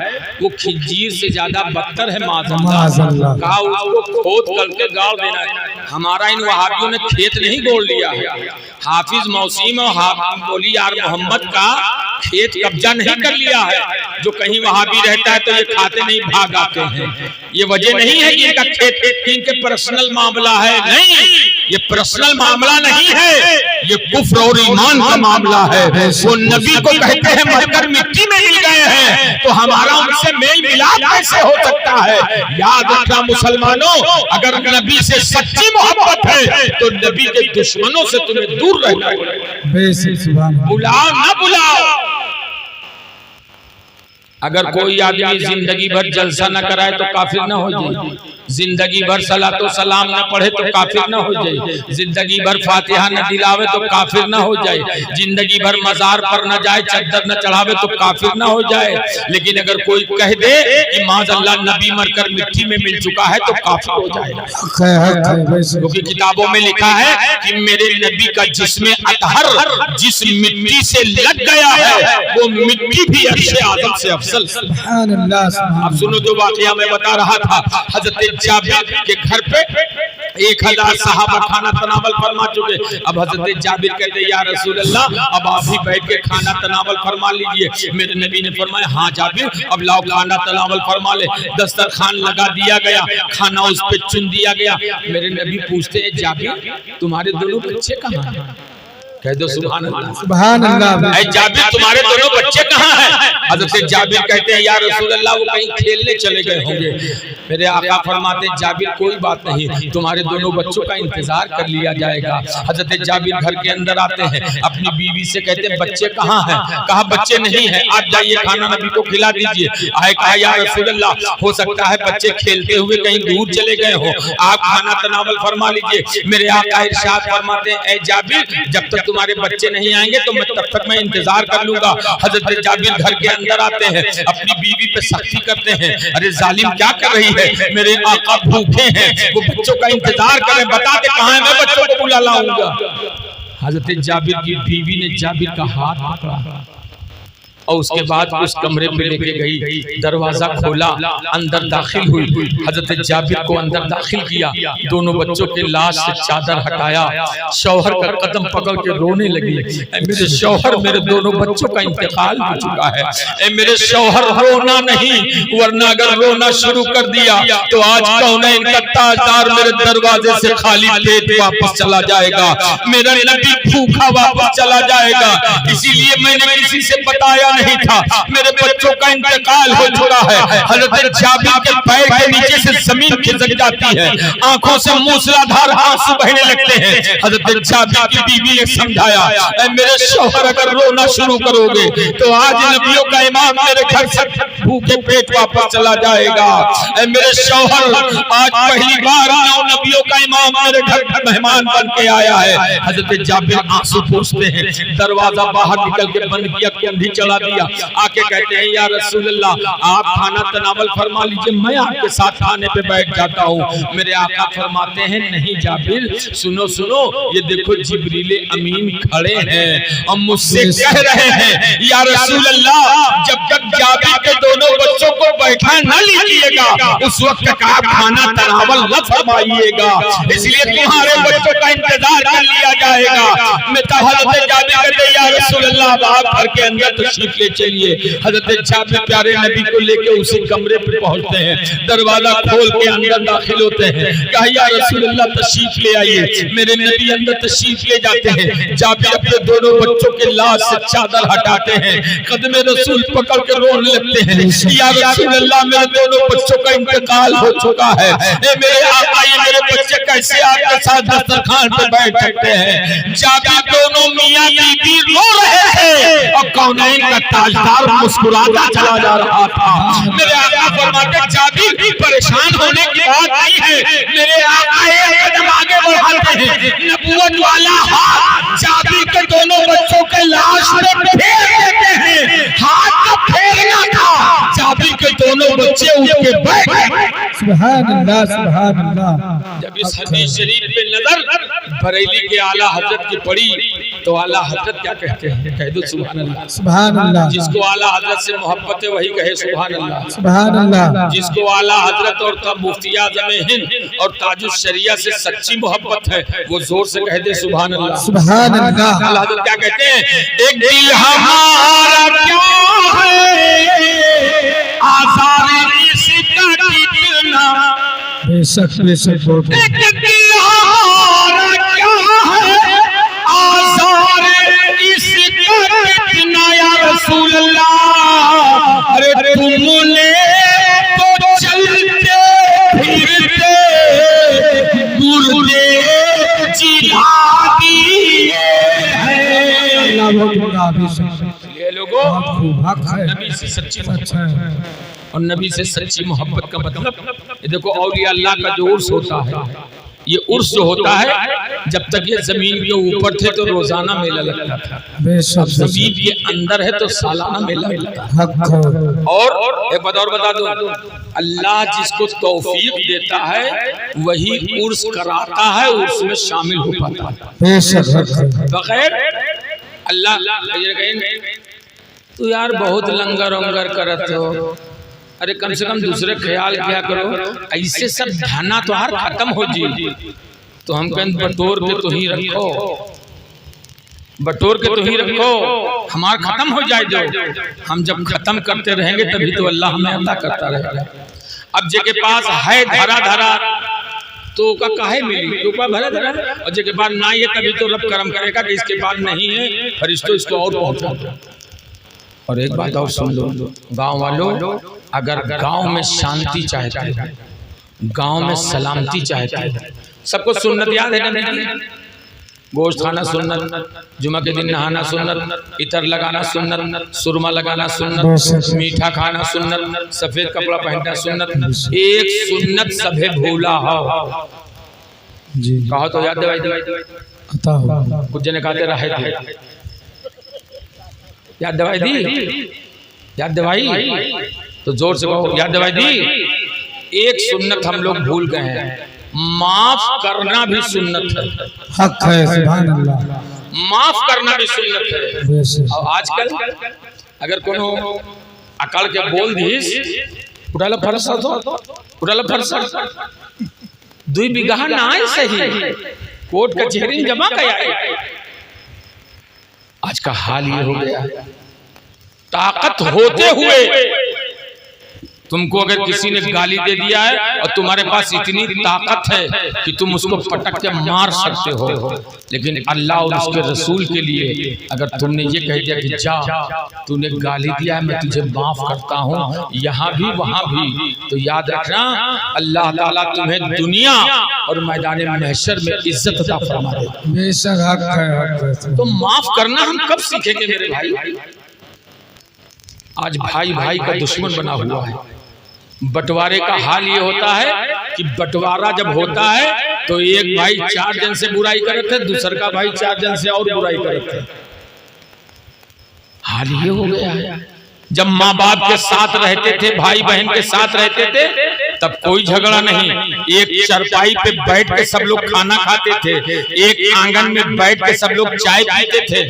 वो खिंजीर से ज्यादा बदतर है। माज़अल्लाह कहा उसको खोद करके गाड़ देना है। हमारा इन वहाबियों ने खेत नहीं गोड़ लिया है। हाफिज मौसीम और मौली यार मोहम्मद का खेत कब्जा नहीं कर लिया है। जो कहीं वहाबी रहता है तो ये खाते नहीं भाग आते हैं। ये वजह नहीं है कि इनका खेत इनके पर्सनल मामला है, नहीं, ये पर्सनल मामला नहीं है, ये कुफ्र और ईमान का मामला है। वो नबी को कहते हैं मरकर मिट्टी में मिल गए हैं, तो हमारा उनसे मेल मिलाप कैसे हो सकता है। याद रखना मुसलमानों, अगर नबी से सच्ची मोहब्बत है तो नबी के दुश्मनों से तुम्हें दूर रहना है। बुलाओ ना बुलाओ। अगर कोई आदमी जिंदगी भर जलसा न कराए तो काफिर न हो जाए, जिंदगी भर सलातो सलाम न पढ़े तो काफिर न हो जाए, जिंदगी भर फातिहा न दिलावे तो काफिर न हो जाए, जिंदगी भर मजार पर न जाए, चद्दर न चढ़ावे तो काफिर न हो जाए। लेकिन अगर कोई कह दे कि माज़अल्लाह नबी मरकर मिट्टी में मिल चुका है तो काफिर हो जाएगा। क्योंकि किताबों में लिखा है कि मेरे नबी का जिस्म अतहर जिस मिट्टी से लग गया है वो मिट्टी भी अर्शे आज़म से अफजल। अब सुनो जो वाकया मैं बता रहा था। हजरत जाबिर के घर पे 1000 सहाबा खाना तनावल फरमा चुके। अब हजरत जाबिर कहते या रसूल अल्लाह, अब आप भी बैठ के खाना तनावल फरमा लीजिए। मेरे नबी ने फरमाया हाँ जाबिर, अब लाओ खाना तनावल फरमा ले। दस्तरखान लगा दिया गया, खाना उस पे चुन दिया गया। मेरे नबी पूछते हैं जाबिर तुम्हारे दोनों बच्चे कहाँ हैं? कह दो सुभान अल्लाह। सुभान अल्लाह। ऐ जाबिर तुम्हारे दोनों बच्चे कहाँ हैं? हज़रत जाबिर कहते हैं या रसूल अल्लाह वो कहीं खेलने चले गए होंगे। मेरे आका फरमाते जाबिर कोई बात नहीं, तुम्हारे दोनों बच्चों का इंतजार कर लिया जाएगा। हज़रत जाबिर घर के अंदर आते हैं, अपनी बीवी से कहते हैं बच्चे कहाँ हैं? कहा बच्चे नहीं है, आप जाइए खाना नबी को खिला दीजिए। आए कहा या रसूल अल्लाह हो सकता है बच्चे खेलते हुए कहीं दूर चले गए हो, आप खाना तनावल फरमा लीजिए। मेरे आका इरशाद फरमाते हैं ऐ जाबिर जब तक तुम्हारे बच्चे नहीं आएंगे तो मैं तब तक मैं इंतजार कर लूंगा। हजरत जाबिर घर के अंदर आते हैं, अपनी बीवी पे सख्ती करते हैं, अरे जालिम क्या कर रही है, मेरे आका भूखे हैं, वो बच्चों का इंतजार करें, बता दे कहां है, मैं बच्चों को बुला लाऊंगा। हजरत जाबिर की बीवी ने जाबिर का हाथ पकड़ा और उसके बाद उस कमरे पे लेके गई, दरवाजा खोला, अंदर दाखिल हुई, हजरत जाबिर को अंदर दाखिल किया, दोनों बच्चों के लाश से चादर हटाया, शौहर का कदम पकड़ के रोने लगी, मेरे शौहर मेरे दोनों बच्चों का इंतकाल हो चुका है, मेरे शौहर रोना नहीं, वरना अगर रोना शुरू कर दिया तो आज कौनैन का ताजदार मेरे दरवाजे से खाली पेट वापस चला जाएगा, मेरा नबी भूखा वापस चला जाएगा, इसीलिए मैंने किसी से बताया नहीं था, मेरे बच्चों का इंतकाल हो चुका है। हज़रत जाबिर के पैर के नीचे से जमीन खिसक जाती है, आंखों से मूसलाधार आंसू बहने लगते हैं। हज़रत जाबिर की बीवी ने समझाया ऐ मेरे शौहर अगर रोना शुरू करोगे तो आज नबियों का इमाम मेरे घर से भूखे पेट वापस चला जाएगा। ऐ मेरे शौहर आज पहली बार नबियों का इमाम मेरे घर का मेहमान बन के आया है। हज़रत जाबिर आंसू पोंछते हैं, दरवाजा बाहर निकल के बंद किया, कुंडी चला दिया, आके कहते हैं या रसूल अल्लाह आप खाना तनावल फरमा लीजिए, मैं आपके साथ खाने पे बैठ जाता हूँ। मेरे आका फरमाते हैं नहीं जाबिर सुनो सुनो, ये देखो जिब्रील अमीन खड़े हैं और मुझसे कह रहे हैं या रसूल अल्लाह जब तक जाबिर के दोनों बच्चों को बैठा न लीजिएगा उस वक्त का खाना तनावल न फरमाइएगा, इसलिए तुम्हारे बच्चों का इंतजार कर लिया जाएगा। मैं तो हज़रत जाबिर कहते हैं या रसूल अल्लाह आप घर के अंदर तशरीफ ले चलिए। हज़रत जाबिर प्यारे नबी को लेके उसी कमरे पे पहुंचते हैं, दरवाजा खोल के अंदर दाखिल होते हैं, कहा या रसूल अल्लाह तशरीफ ले आइए। मेरे नबी अंदर तशरीफ ले जाते हैं, जाबिर अपने दोनों बच्चों के लाश से चादर हटाते हैं, कदमे रसूल पकड़ के रोने लगते हैं या रसूल अल्लाह मेरे दोनों बच्चों का इंतकाल हो चुका है, मेरे आका ये मेरे बच्चे कैसे आपके साथ दस्तरखान पे बैठ सकते हैं। जाबिर दोनों मियां बीबी रो रहे थे और कौनैन का ताजदार मुस्कुराता चला जा रहा था। मेरे आका फरमाते जाबिर परेशान होने की बात नहीं है, मेरे आका एक कदम आगे बढ़ाते हैं, नबूवत वाला हाथ जाबिर के दोनों बच्चों के लाश पे फेर देते हैं, हाथ तो फेरना था, जाबिर के दोनों बच्चे उठ के बैठ गए। सुभान अल्लाह सुभान अल्लाह। जब इस हदीस शरीफ पे नजर बरेली के आला हजरत की पड़ी तो आला हजरत क्या कहते हैं, कह दो सुभान अल्लाह। सुभान अल्लाह। जिसको आला हजरत से मोहब्बत है वही कहे सुभान अल्लाह। सुभान अल्लाह। जिसको आला हजरत और तब मुफ्ती आज़म हिंद और ताजुश शरिया से सच्ची मोहब्बत है वो जोर से कह दे सुभान अल्लाह। सुभान अल्लाह। आला हजरत क्या कहते हैं, एक दिल हमारा क्या है आज़ार इसका कितना, बेशक बेशक बहुत एक दिल हमारा क्या है आज़ार इसका कितना या रसूल अल्लाह, अरे तुमने तो चलते फिरते मुर्दे जिला दिए हैं। ये लोगों नबी से सच्ची मोहब्बत और नबी से सच्ची मोहब्बत का मतलब ये देखो औलिया अल्लाह का जो उर्स होता है, ये उर्स जो होता है जब तक ये जमीन के ऊपर थे तो रोजाना मेला लगता था, अब जमीन के अंदर है तो सालाना मेला लगता है। और एक बात और बता दो, अल्लाह जिसको तौफीक देता है वही उर्स कराता है, उर्स में शामिल हो पाता है। बगैर अल्लाह तो यार बहुत लंगर उंगर करत हो, अरे कम से कम दूसरे ख्याल क्या करो, ऐसे सब ढाना तो हर खत्म हो जी, तो हम कहें बटोर के तो ही रखो, बटोर के तो ही रखो, हमार खत्म हो जाए जो, हम जब खत्म करते रहेंगे तभी तो अल्लाह हमें अता करता रहेगा। अब जिसके पास है धरा धरा तो का काहे मिली, तो का भरा धरा और जिसके पास ना ये तभी तो रब करम करेगा कि इसके पास नहीं है, फरिश्तों इसको और पहुंचा। और एक बात और सुन लो गांव वालों, अगर गांव में शांति चाहते हैं, गांव में सलामती चाहते हैं, सबको सुन्नत याद है ना, गोश्त खाना सुन्नत, जुमा के दिन नहाना सुन्नत, इतर लगाना सुन्नत, सुरमा लगाना सुन्नत, मीठा खाना सुन्नत, सफेद कपड़ा पहनना सुन्नत। एक सुन्नत सभे भूला हो जी, कहो तो याद दवाई पता हो कुछ जने कहते रहे थे, याद दवाई दी, याद दवाई तो जोर से कहो याद दवाई दी। एक सुन्नत हम लोग भूल गए हैं, माफ करना भी सुन्नत है, हक है, सुभान अल्लाह, माफ करना भी सुन्नत है। और आजकल अगर कोनो अकड़ के बोल दीस उठाला फरस उठाला फरस 2 बीघा ना है सही, कोर्ट कचहरी जमा कया। आज का हाल ये हो गया, ताकत होते हुए तुमको अगर किसी ने गाली दे दिया है और तुम्हारे पास इतनी ताकत है कि तुम उसको पटक के मार सकते हो, लेकिन अल्लाह और उसके रसूल के लिए अगर तुमने ये कह दिया कि जा तूने गाली दिया है मैं तुझे माफ करता हूँ, यहाँ भी वहाँ भी, तो याद रखना अल्लाह ताला तुम्हें दुनिया और मैदान महशर में इज्जत अता फरमा देगा। बेशक हक है। तो माफ करना हम कब सीखेंगे मेरे भाई? आज भाई भाई का दुश्मन बना हुआ है। बंटवारे का हाल ये होता है कि बंटवारा जब होता है तो एक भाई 4 जन से बुराई करते थे, दूसर का भाई 4 जन से और बुराई करते थे। हाल ये हो गया है। जब माँ बाप के साथ रहते थे, भाई बहन के साथ रहते थे, तब कोई झगड़ा नहीं, एक चारपाई पे बैठ के सब लोग खाना खाते थे, एक आंगन में बैठ के सब लोग चाय पीते थे।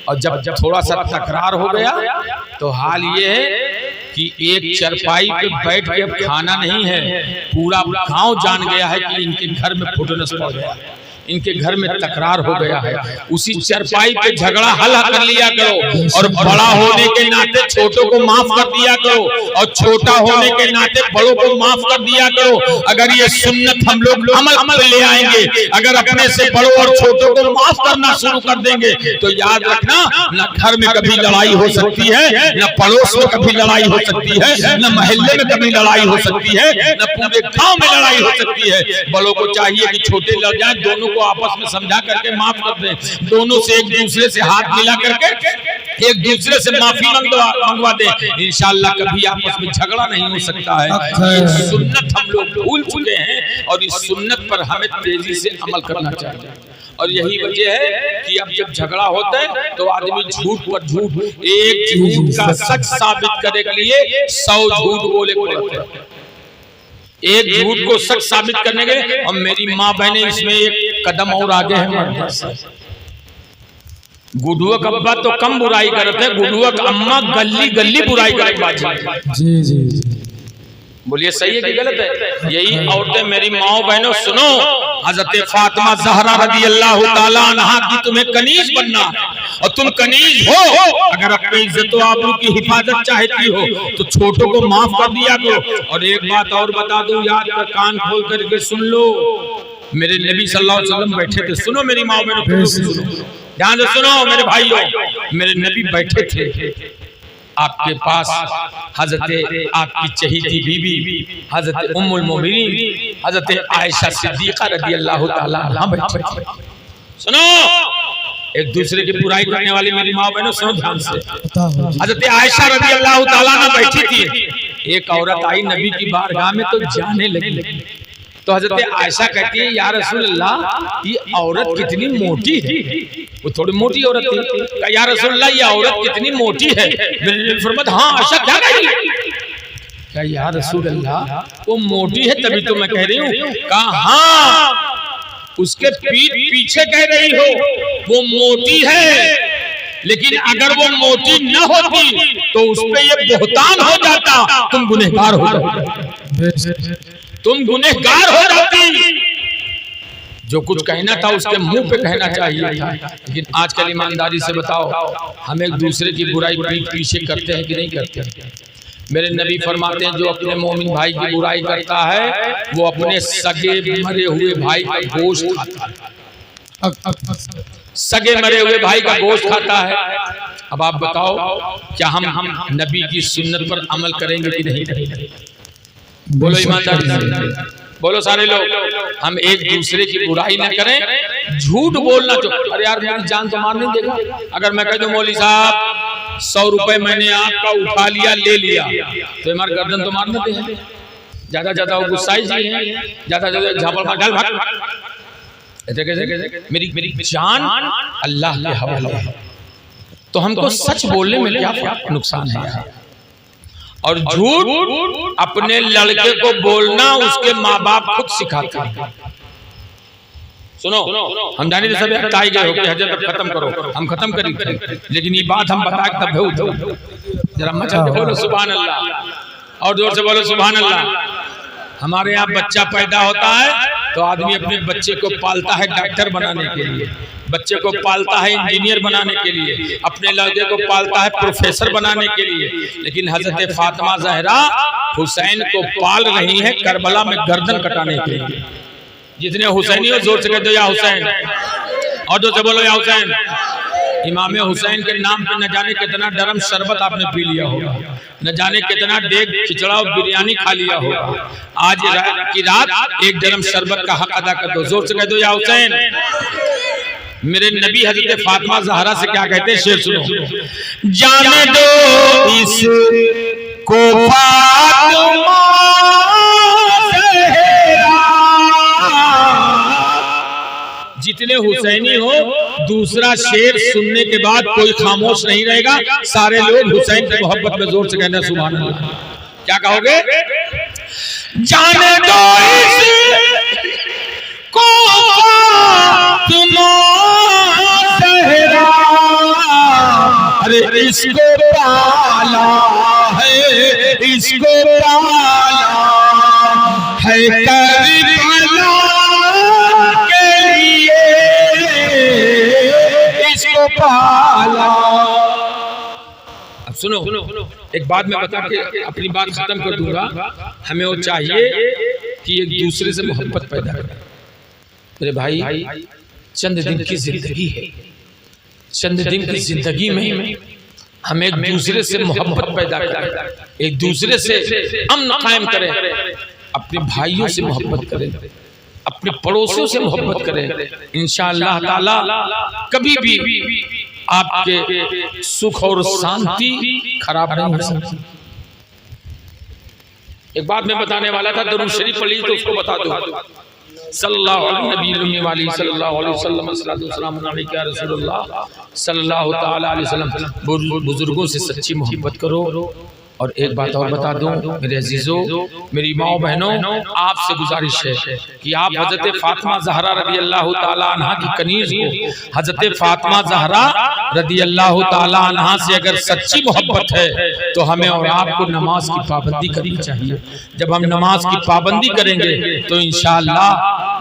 और जब थोड़ा सा तकरार हो गया तो हाल ये है कि एक चारपाई पे बैठ के अब खाना नहीं है, पूरा गांव जान गया है कि इनके घर में फुटनेस पड़ गया, इनके घर में तकरार हो गया है। उसी चारपाई पे झगड़ा हल कर लिया करो, और बड़ा होने के नाते छोटों को माफ कर दिया करो, और छोटा होने के नाते बड़ों को माफ कर दिया करो। अगर ये सुन्नत हम लोग अमल में ले आएंगे, अगर अपने से बड़ों और छोटों को माफ करना शुरू कर देंगे, तो याद रखना न घर में कभी लड़ाई हो सकती है, न पड़ोस में कभी लड़ाई हो सकती है, न मोहल्ले में कभी लड़ाई हो सकती है, न पूरे गांव में लड़ाई हो सकती है। बड़ों को चाहिए कि छोटे लड़ जाए, दोनों को आपस में समझा करके माफ कर दें, दोनों से एक दूसरे से हाथ मिला करके एक दूसरे से माफी मंगवा दें, इंशाअल्लाह कभी आपस में झगड़ा नहीं हो सकता है। ये सुन्नत हम लोग भूल चुके हैं और इस सुन्नत पर हमें तेजी से अमल करना चाहिए। और यही वजह है कि अब जब झगड़ा होता है तो आदमी झूठ पर झूठ, एक झूठ का सच साबित करने के लिए 100 झूठ बोले पड़ते हैं। एक झूठ को सच साबित करने के, और मेरी माँ बहने इसमें एक कदम और आगे है। गुडुआ का अब्बा तो कम बुराई करते हैं, गुडुआ का अम्मा गली गली बुराई करे। जी जी बोलिए सही है कि गलत है? यही औरतें मेरी माओ बहनों सुनो, हजरत फातिमा ज़हरा रज़ी अल्लाह ताला अन्हा की तुम्हें कनीज बनना है, और तुम कनीज हो, अगर अपनी इज्जत और आबरू की हिफाजत चाहती हो तो छोटों को माफ कर दिया करो। और एक बात और बता दूं, याद कर कान खोल करके सुन लो, मेरे नबी सल्लल्लाहु अलैहि वसल्लम बैठे थे। सुनो मेरी माओ बहनों, सुनो ध्यान से सुनो मेरे भाइयों, मेरे नबी बैठे थे, आपके पास हजरत आपकी चहीती बीबी हजरत उम्मुल मोमिनीन हजरत आयशा सिद्दीका रज़ी अल्लाह ताला अन्हा बैठे। सुनो, एक दूसरे की बुराई करने वाली मेरी माँ बहनों सुनो ध्यान से, हजरत आयशा रज़ी अल्लाह ताला अन्हा बैठी थी। एक औरत आई नबी की बारगाह में तो जाने लगी, तो हजरत आयशा कहती है या रसूल अल्लाह ये औरत कितनी मोटी है। वो थोड़ी मोटी औरत थी। या रसूल अल्लाह ये औरत कितनी मोटी है। मैंने फरमाया हाँ आयशा क्या कही? क्या या रसूल अल्लाह वो मोटी है तभी तो मैं कह रही हूँ। कहा हाँ, उसके पीठ पीछे कह रही हो वो मोटी है, लेकिन अगर वो मोटी न होती तो उस पे ये बोहतान हो जाता, तुम गुनहगार हो जाते, तुम गुनहगार हो जाती। जो कुछ कहना था उसके मुंह पे कहना चाहिए था। लेकिन आजकल ईमानदारी से बताओ, हम एक दूसरे की बुराई पीठ पीछे करते हैं कि नहीं करते? मेरे नबी फरमाते हैं जो अपने मोमिन भाई की बुराई करता है वो अपने सगे मरे हुए भाई का गोश्त खाता है, सगे मरे हुए भाई का गोश्त खाता है। अब आप बताओ क्या हम नबी की सुन्नत पर अमल करेंगे कि नहीं? बोलो ईमानदारी से, बोलो सारे लोग। हम एक दूसरे की बुराई ना करें, झूठ बोलना तो अरे यार मेरी जान तो मार नहीं देगा। अगर मैं कह दूं मौलवी साहब 100 रुपए मैंने आपका उठा लिया ले लिया तो हमारे गर्दन तो मार देते हैं। ज्यादा ज्यादा वो गुस्साई जी हैं, ज्यादा ज्यादा झापड़ मार डाल भाग। कैसे मेरी जान अल्लाह के हवाले है, तो हमको सच बोलने में क्या नुकसान है? और झूठ अपने लड़के को बोलना उसके माँ बाप खुद सिखाते हैं। सुनो, हम जाने थे सब ताई गए हो कि हजरत खत्म करो, हम खत्म करेंगे, लेकिन ये बात हम बता के तब हो जरा मचा बोलो सुभान अल्लाह, और जोर से बोलो सुभान अल्लाह। हमारे यहाँ बच्चा पैदा होता है तो आदमी अपने बच्चे को पालता है डॉक्टर बनाने के लिए, बच्चे को पालता है इंजीनियर बनाने के लिए, अपने लड़के को पालता है प्रोफेसर बनाने के लिए। लेकिन हजरत फातिमा ज़हरा हुसैन को पाल रही है करबला में गर्दन कटाने के लिए। जितने हुसैनी हो जोर से कह दो या हुसैन, और जो से बोलो या हुसैन। इमाम हुसैन के नाम पे न जाने कितना डरम शरबत आपने पी लिया होगा, न जाने कितना डेग खिचड़ा और बिरयानी खा लिया होगा। आज की रात एक डरम शरबत का हक अदा कर दो, जोर से कह दो या हुसैन। मेरे नबी हजरत फातिमा ज़हरा से क्या कहते हैं, शेर सुनो। जाने दो इसको फातिमा जितने हुसैनी हो, दूसरा शेर सुनने के बाद कोई खामोश नहीं रहेगा, सारे लोग हुसैन की मोहब्बत में जोर से कहना सुभान अल्लाह। क्या कहोगे? जाने दो इसको अरे इसको पाला है, इसको पाला है करबला के लिए, इसको पाला। अब सुनो, एक बात मैं बता के अपनी बात खत्म कर दूंगा। हमें वो चाहिए कि एक दूसरे से मोहब्बत पैदा करें। मेरे भाई चंद दिन की जिंदगी है, चंद दिन की जिंदगी में हम एक दूसरे से मोहब्बत पैदा करें, एक दूसरे से अमन कायम करें, अपने भाइयों से मोहब्बत करें, अपने पड़ोसियों से मोहब्बत करें। इंशाअल्लाह ताला कभी भी आपके सुख और शांति खराब नहीं हो सकती। एक बात मैं बताने वाला था, दरूद शरीफ पढ़ी तो उसको बता दो। सल्लल्लाहु अलैहि वसल्लम। बुजुर्गों से सच्ची मोहब्बत करो। और एक बात और बता दूं मेरे अजीजों, मेरी माओ बहनों, आपसे गुजारिश है कि आप हजरत फातिमा ज़हरा रदी अल्लाह ताला अन्हा की कनीज को, हजरत फातिमा ज़हरा रदी अल्लाह ताला अन्हा से अगर सच्ची मोहब्बत है तो हमें और आपको नमाज की पाबंदी करनी चाहिए। जब हम नमाज की पाबंदी करेंगे तो इंशाअल्लाह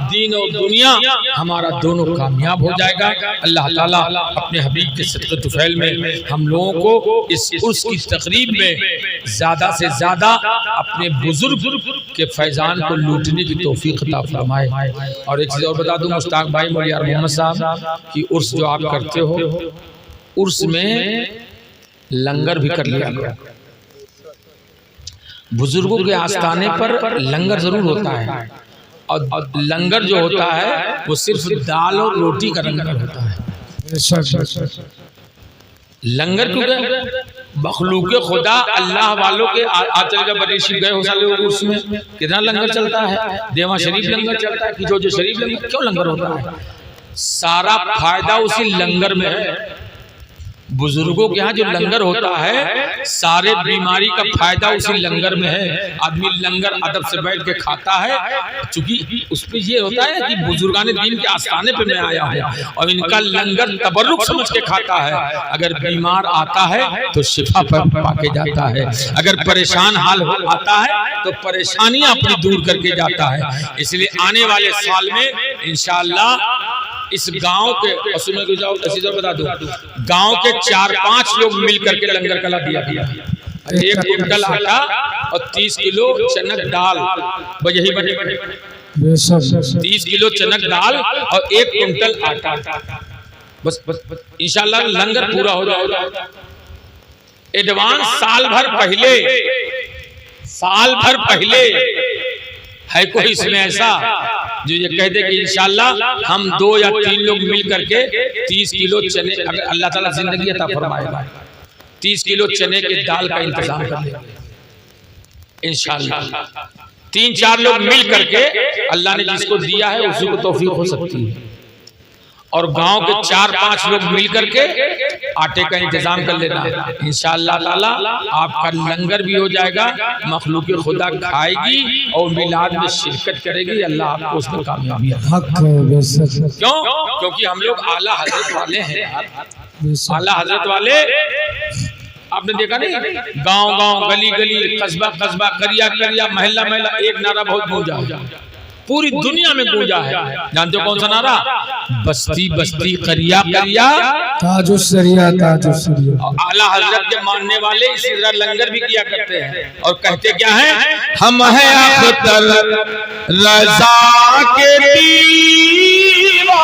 दीन और दुनिया हमारा दोनों कामयाब हो जाएगा। अल्लाह ताला अपने हबीब के सदक़े तुफ़ैल में हम लोगों को इस उर्स की तक़रीब में ज्यादा से ज्यादा अपने बुजुर्ग के फैजान को लूटने की तौफीक अता फरमाए। और एक चीज और बता दूं मुश्ताक भाई मौलियार मोहम्मद साहब कि उर्स जो आप करते हो, उर्स में लंगर भी कर लिया करो। बुजुर्गों के आस्थाने पर लंगर जरूर होता है, और लंगर जो होता है वो सिर्फ दाल और रोटी का लंगर होता है। लंगर क्योंकि मखलूक खुदा अल्लाह वालों के आचल का बरेशी गए हो साले उसमें कितना लंगर चलता है, देवा शरीफ लंगर चलता है कि जो शरीफ लंगर क्यों लंगर होता है? सारा फायदा उसी लंगर में है। बुजुर्गों के यहाँ जो लंगर होता है सारे बीमारी का फायदा उसी लंगर में है। आदमी लंगर अदब से बैठ के खाता है, क्योंकि उसमें ये होता है कि बुजुर्गान दीन के आस्थाने पे मैं आया हूँ और इनका लंगर तबर्रुक समझ के खाता है। अगर बीमार आता है तो शिफा पाके जाता है, अगर परेशान हाल आता है तो परेशानियां अपनी दूर करके जाता है। इसलिए आने वाले साल में इंशाअल्लाह इस गांव के सुनो के जाओ बता दो, गांव के 4-5 लोग मिल करके लंगर कला दिया गया। 1 कुंटल आटा और 30 किलो चनक दाल, बस यही बने। बेशक 30 किलो चनक दाल और 1 कुंटल आटा, बस बस इंशाल्लाह लंगर पूरा हो जाएगा। एडवांस साल भर पहले है कोई इसमें ऐसा जो ये कह दे कि इंशाल्लाह हम 2 या 3 लोग मिल करके 30 किलो चने, अगर अल्लाह ताला जिंदगी अता फरमाएगा, 30 किलो चने के दाल का इंतजाम कर लेंगे इंशाल्लाह। 3-4 लोग मिल करके अल्लाह ने जिसको दिया है उसी को तौफीक हो सकती है। और गांव के 4-5 लोग मिल करके आटे का इंतजाम कर लेना, इंशाअल्लाह ताला आपका लंगर भी हो जाएगा, मखलूक खुदा खाएगी और मिलाद में शिरकत करेगी, अल्लाह आपको उसमें कामयाबी देगा। क्यों? क्योंकि हम लोग आला हजरत वाले हैं। आला हजरत वाले आपने देखा नहीं, गांव गली गली, कस्बा करिया महल्ला एक नारा बहुत गूंजा, पूरी दुनिया में गूंजा है। जानते हो कौन सा नारा? बस्ती करिया ताजुस्सरिया। आला हजरत के मानने वाले इसी तरह लंगर भी किया करते हैं और कहते क्या है? हम हैं अख्तर रज़ा के दीवाने।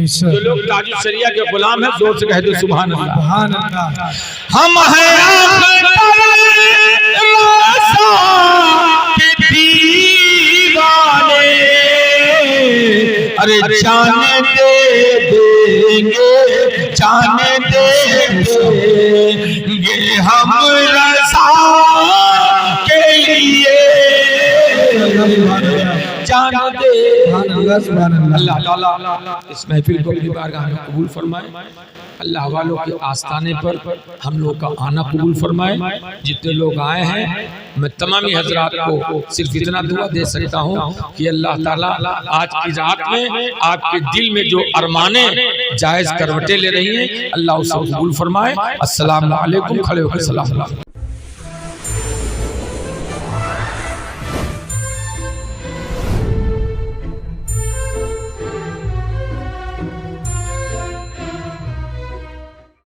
जो लोग ताजुस्सरिया के गुलाम हैं जोर से कह दो सुभान अल्लाह। हम हैं दीवाने, अरे जाने दे देंगे, जाने दे देंगे हम रज़ा के लिए, जाने दे। अल्लाह ताला इस महफिल को अपनी बारगाह में कबूल फरमाए। अल्लाह वालों के आस्थाने पर हम लोग का आना कबूल फरमाए। जितने लोग आए हैं मैं तमामी हजरात को सिर्फ इतना दुआ दे सकता हूँ कि अल्लाह ताला आज की रात में आपके दिल में जो अरमाने जायज करवटें ले रही हैं, अल्लाह उसको कबूल फरमाए। अस्सलाम वालेकुम। खड़े होकर सलाम।